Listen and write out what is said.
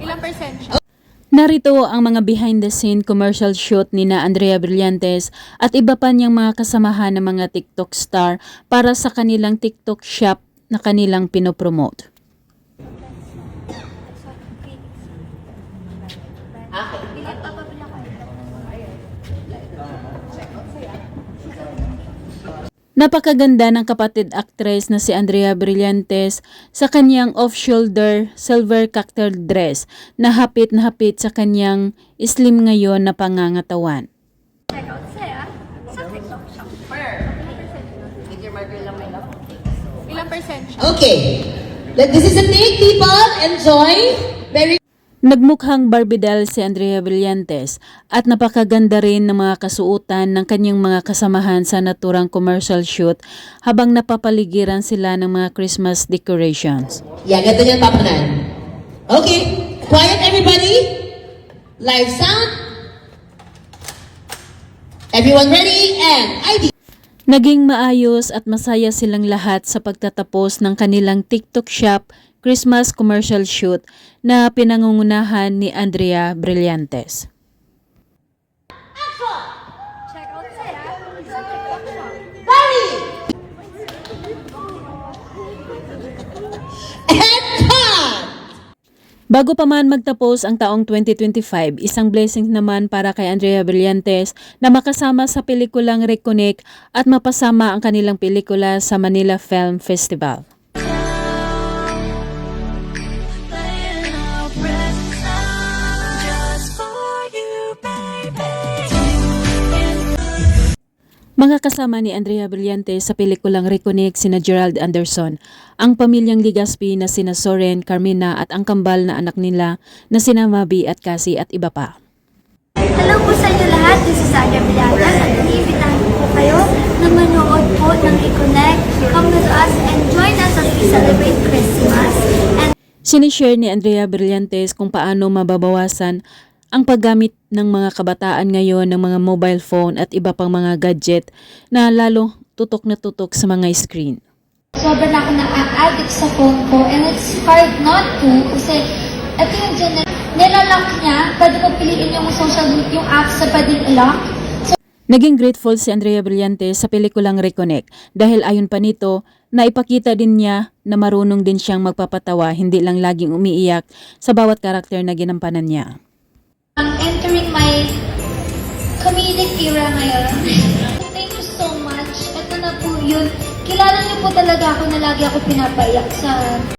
Ilang percent siya? Narito ang mga behind-the-scene commercial shoot ni na Andrea Brillantes at iba pa niyang mga kasamahan ng mga TikTok star para sa kanilang TikTok shop na kanilang pinopromote. Napakaganda ng kapatid actress na si Andrea Brillantes sa kanyang off-shoulder silver cocktail dress na hapit sa kanyang slim ngayon na pangangatawan. Check out saya sa TikTok shop. Ilang percent siya? Okay, this is a take, people. Enjoy. Very. Nagmukhang Barbie doll si Andrea Brillantes at napakaganda rin ng mga kasuotan ng kanyang mga kasamahan sa naturang commercial shoot habang napapaligiran sila ng mga Christmas decorations. Yeah, ganito yung papanan. Okay, quiet everybody. Live sound. Everyone ready? And ID. Naging maayos at masaya silang lahat sa pagtatapos ng kanilang TikTok shop Christmas commercial shoot na pinangungunahan ni Andrea Brillantes. Check out saya sa TikTok shop. Ready? And cut! Bago pa man magtapos ang taong 2025, isang blessing naman para kay Andrea Brillantes na makasama sa pelikulang Reconnect at mapasama ang kanilang pelikula sa Manila Film Festival. Mga kasama ni Andrea Brillantes sa pelikulang Reconnect sina Gerald Anderson, ang pamilyang Ligaspi na sina Soren, Carmina at ang kambal na anak nila na sina Mabi at Cassie at iba pa. Hello po sa inyo lahat, this is Andrea Brillantes at iniimbitahan po kayo na manood po ng Reconnect. Come with us and join us as we celebrate Christmas. And Sinishare ni Andrea Brillantes kung paano mababawasan ang paggamit ng mga kabataan ngayon ng mga mobile phone at iba pang mga gadget na lalo tutok na tutok sa mga screen. sobrang ako na-addict sa phone ko and it's hard not to kasi ito yung nilalock niya, pwede ko piliin yung social yung apps na pwedeng i-lock. Naging grateful si Andrea Brillantes sa pelikulang Reconnect dahil ayon pa nito, naipakita din niya na marunong din siyang magpapatawa, hindi lang laging umiiyak sa bawat karakter na ginampanan niya. I'm entering my comedic era ngayon. Thank you so much. Ito na po yun. Kilala niyo po talaga ako na lagi ako pinapaiyak sa